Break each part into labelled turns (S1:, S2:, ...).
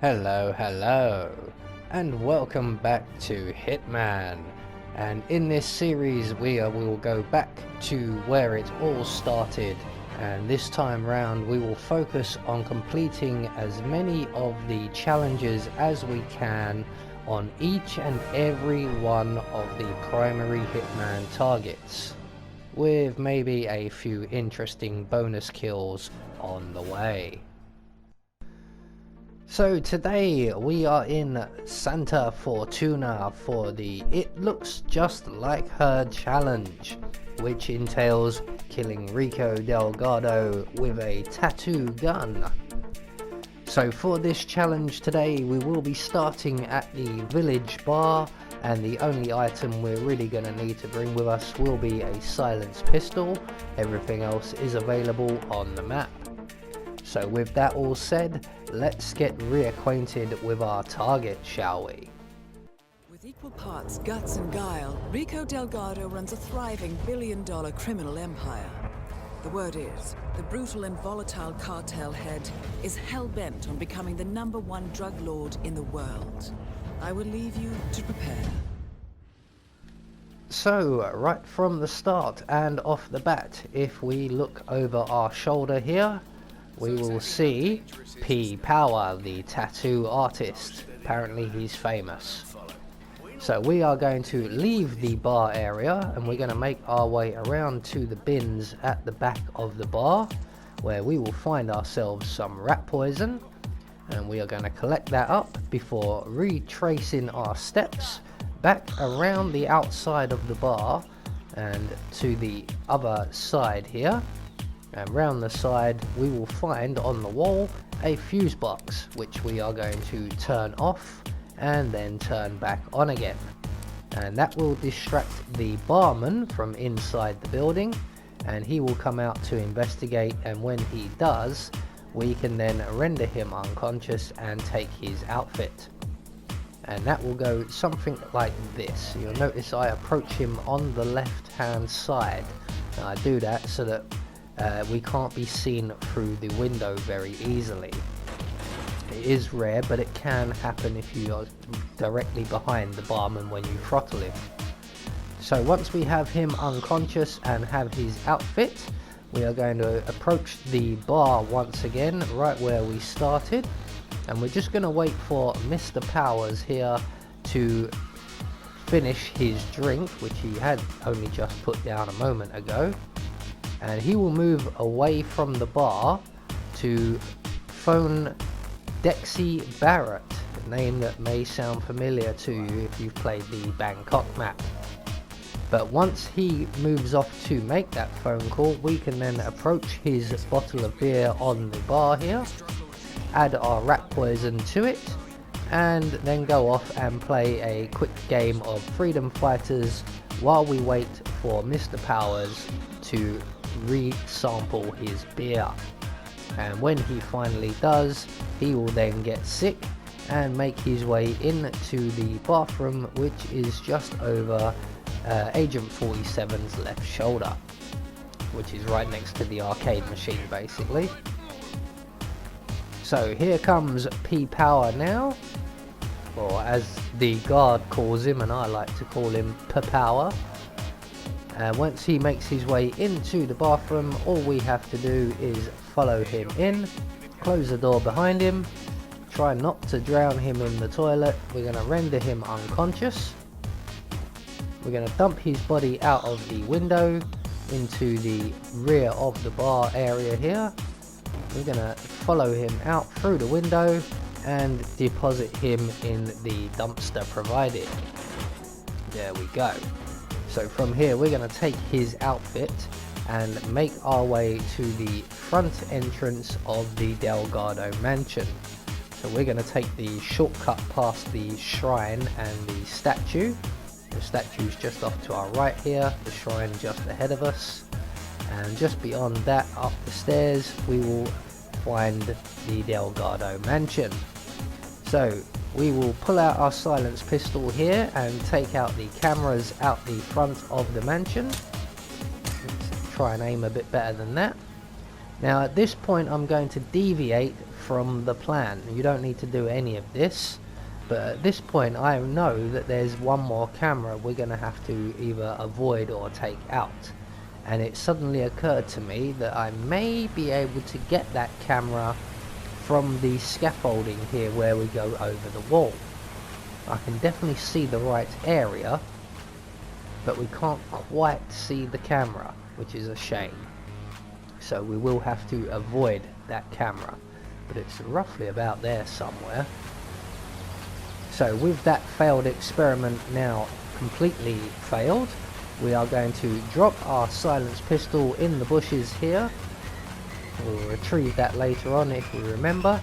S1: Hello, and welcome back to Hitman. And in this series we will go back to where it all started, and this time round we will focus on completing as many of the challenges as we can on each and every one of the primary Hitman targets, with maybe a few interesting bonus kills on the way. So today we are in Santa Fortuna for the It Looks Just Like Her challenge, which entails killing Rico Delgado with a tattoo gun. So for this challenge today we will be starting at the village bar, and the only item we're really going to need to bring with us will be a silenced pistol. Everything else is available on the map. So with that all said, let's get reacquainted with our target, shall we?
S2: With equal parts guts and guile, Rico Delgado runs a thriving billion-dollar criminal empire. The word is, the brutal and volatile cartel head is hell-bent on becoming the #1 drug lord in the world. I will leave you to prepare.
S1: So, right from the start and off the bat, if we look over our shoulder here, we will see P Power, the tattoo artist. Apparently he's famous. So we are going to leave the bar area and we're going to make our way around to the bins at the back of the bar, where we will find ourselves some rat poison, and we are going to collect that up before retracing our steps back around the outside of the bar and to the other side here. And round the side we will find on the wall a fuse box, which we are going to turn off and then turn back on again, and that will distract the barman from inside the building, and he will come out to investigate, and when he does we can then render him unconscious and take his outfit. And that will go something like this. You'll notice I approach him on the left hand side, and I do that so that we can't be seen through the window very easily. It is rare, but it can happen if you are directly behind the barman when you throttle him. So once we have him unconscious and have his outfit, we are going to approach the bar once again, right where we started, and we're just going to wait for Mr. Powers here to finish his drink, which he had only just put down a moment ago. And he will move away from the bar to phone Dexy Barrett, a name that may sound familiar to you if you've played the Bangkok map. But once he moves off to make that phone call, we can then approach his bottle of beer on the bar here, add our rat poison to it, and then go off and play a quick game of Freedom Fighters while we wait for Mr. Powers to re-sample his beer. And when he finally does, he will then get sick and make his way into the bathroom, which is just over Agent 47's left shoulder, which is right next to the arcade machine basically. So here comes P Power now, or as the guard calls him, and I like to call him P-Power. Once he makes his way into the bathroom, all we have to do is follow him in, close the door behind him, try not to drown him in the toilet. We're going to render him unconscious. We're going to dump his body out of the window into the rear of the bar area here. We're going to follow him out through the window and deposit him in the dumpster provided. There we go. So from here we're going to take his outfit and make our way to the front entrance of the Delgado mansion. So we're going to take the shortcut past the shrine and the statue. The statue's just off to our right here, the shrine just ahead of us, and just beyond that up the stairs we will find the Delgado mansion. So we will pull out our silenced pistol here and take out the cameras out the front of the mansion. Let's try and aim a bit better than that. Now at this point I'm going to deviate from the plan. You don't need to do any of this, but at this point I know that there's one more camera we're going to have to either avoid or take out, and it suddenly occurred to me that I may be able to get that camera from the scaffolding here where we go over the wall. I can definitely see the right area, but we can't quite see the camera, which is a shame. So we will have to avoid that camera, but it's roughly about there somewhere. So with that failed experiment now completely failed, we are going to drop our silenced pistol in the bushes here. We'll retrieve that later on if we remember.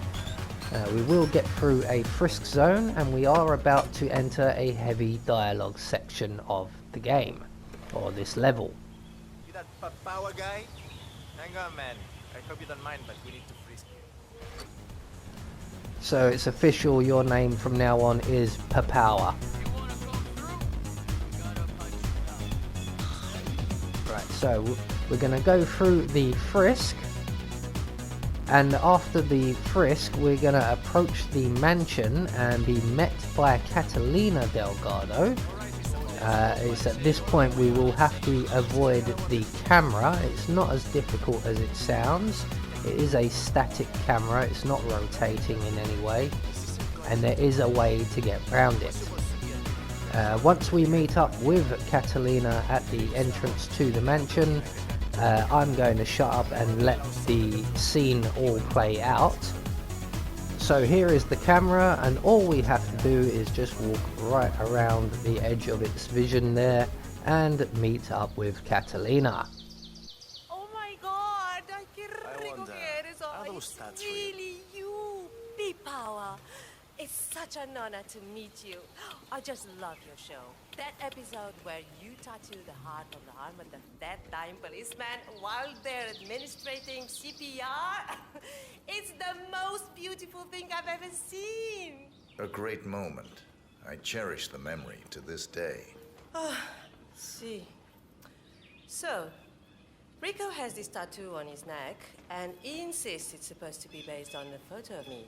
S1: We will get through a frisk zone, and we are about to enter a heavy dialogue section of the game, or this level.
S3: You that power guy? Hang on, man. I hope you don't mind, but we need to frisk you.
S1: So it's official, your name from now on is Papower. Right, so we're going to go through the frisk, and after the frisk we're going to approach the mansion and be met by Catalina Delgado. It's at this point we will have to avoid the camera. It's not as difficult as it sounds. It is a static camera, it's not rotating in any way, and there is a way to get around it. Once we meet up with Catalina at the entrance to the mansion, I'm going to shut up and let the scene all play out. So here is the camera, and all we have to do is just walk right around the edge of its vision there and meet up with Catalina.
S4: Oh my God! Ay, qué rico
S3: wonder,
S4: que eres. Oh,
S3: are those
S4: it's
S3: stats
S4: really you, P-Power. It's such an honor to meet you. I just love your show. That episode where you tattoo the heart on the arm of that dying policeman while they're administrating CPR. It's the most beautiful thing I've ever seen.
S5: A great moment. I cherish the memory to this day.
S4: See. So, Rico has this tattoo on his neck, and he insists it's supposed to be based on a photo of me.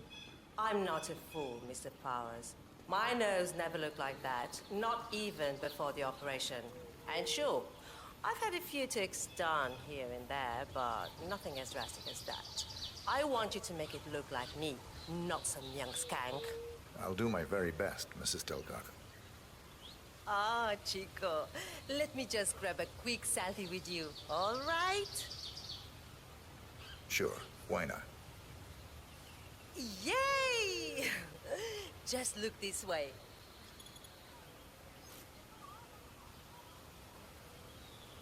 S4: I'm not a fool, Mr. Powers. My nose never looked like that, not even before the operation. And sure, I've had a few ticks done here and there, but nothing as drastic as that. I want you to make it look like me, not some young skank.
S5: I'll do my very best, Mrs. Delgado.
S4: Ah, Chico, let me just grab a quick selfie with you, all right?
S5: Sure, why not?
S4: Yay! Just look this way.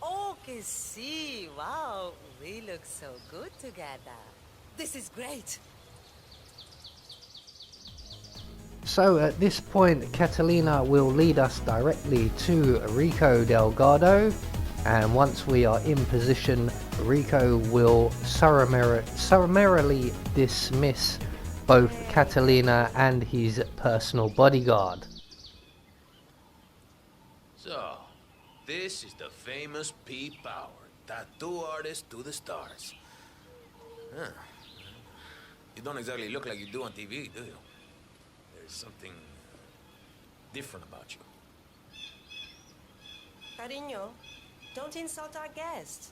S4: Oh, que sí! Wow, we look so good together. This is great.
S1: So at this point Catalina will lead us directly to Rico Delgado, and once we are in position, Rico will summarily dismiss both Catalina and his personal bodyguard.
S6: So, this is the famous P-Power, tattoo artist to the stars. Huh. You don't exactly look like you do on TV, do you? There's something different about you.
S4: Cariño, don't insult our guest.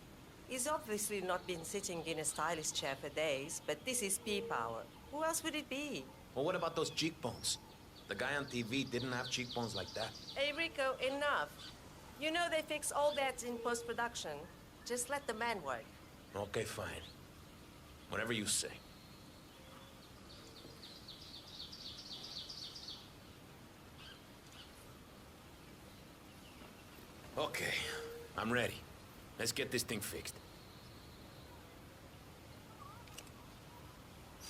S4: He's obviously not been sitting in a stylish chair for days, but this is P-Power. Who else would it be?
S6: Well, what about those cheekbones? The guy on TV didn't have cheekbones like that.
S4: Hey, Rico, enough. You know they fix all that in post-production. Just let the man work.
S6: Okay, fine. Whatever you say. Okay, I'm ready. Let's get this thing fixed.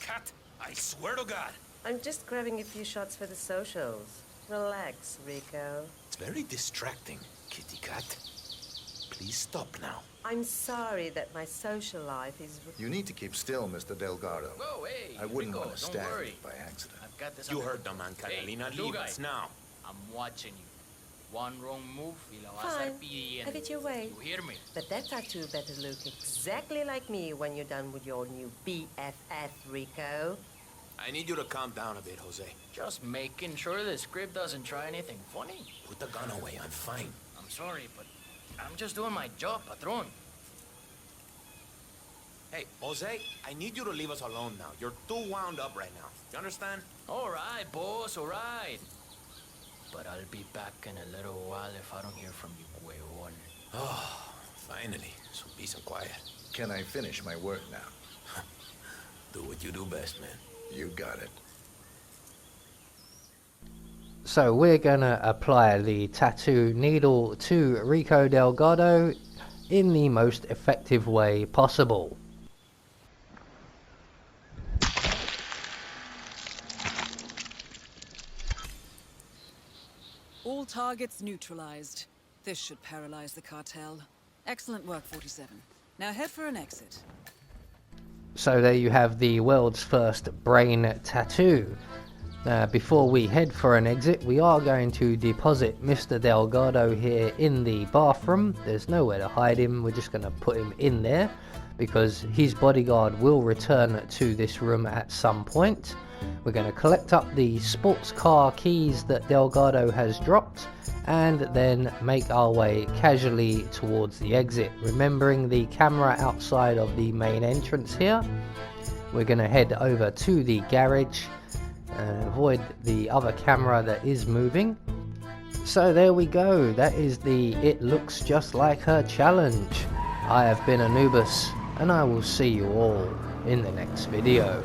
S6: Cat, I swear to God.
S4: I'm just grabbing a few shots for the socials. Relax, Rico.
S6: It's very distracting, kitty cat. Please stop now.
S4: I'm sorry that my social life is...
S5: You need to keep still, Mr. Delgado.
S7: Whoa, hey,
S5: I wouldn't
S7: Rico,
S5: want to
S7: don't
S5: stab
S7: worry.
S5: you by accident.
S7: I've got this
S6: You
S7: under-
S6: heard the man, Catalina.
S7: Hey,
S6: Leave
S7: Lugay.
S6: us now.
S7: I'm watching you. One wrong move, y la vas a
S4: Fine.
S7: estar pidiendo.
S4: Have it your way.
S7: You hear me?
S4: But that tattoo better look exactly like me when you're done with your new BFF, Rico.
S6: I need you to calm down a bit, Jose.
S7: Just making sure the script doesn't try anything funny.
S6: Put the gun away, I'm fine.
S7: I'm sorry, but I'm just doing my job, patron.
S6: Hey, Jose, I need you to leave us alone now. You're too wound up right now. You understand?
S7: All right, boss, all right. But I'll be back in a little while if I don't hear from you, huevón.
S6: Oh, finally. Some peace and quiet.
S5: Can I finish my work now?
S6: Do what you do best, man.
S5: You got it.
S1: So we're gonna apply the tattoo needle to Rico Delgado in the most effective way possible.
S2: All targets neutralized. This should paralyze the cartel. Excellent work, 47. Now head for an exit.
S1: So there you have the world's first brain tattoo. Before we head for an exit, we are going to deposit Mr. Delgado here in the bathroom. There's nowhere to hide him, we're just going to put him in there because his bodyguard will return to this room at some point. We're going to collect up the sports car keys that Delgado has dropped and then make our way casually towards the exit, remembering the camera outside of the main entrance here. We're going to head over to the garage and avoid the other camera that is moving. So there we go, that is the It Looks Just Like Her challenge. I have been Anubis and I will see you all in the next video.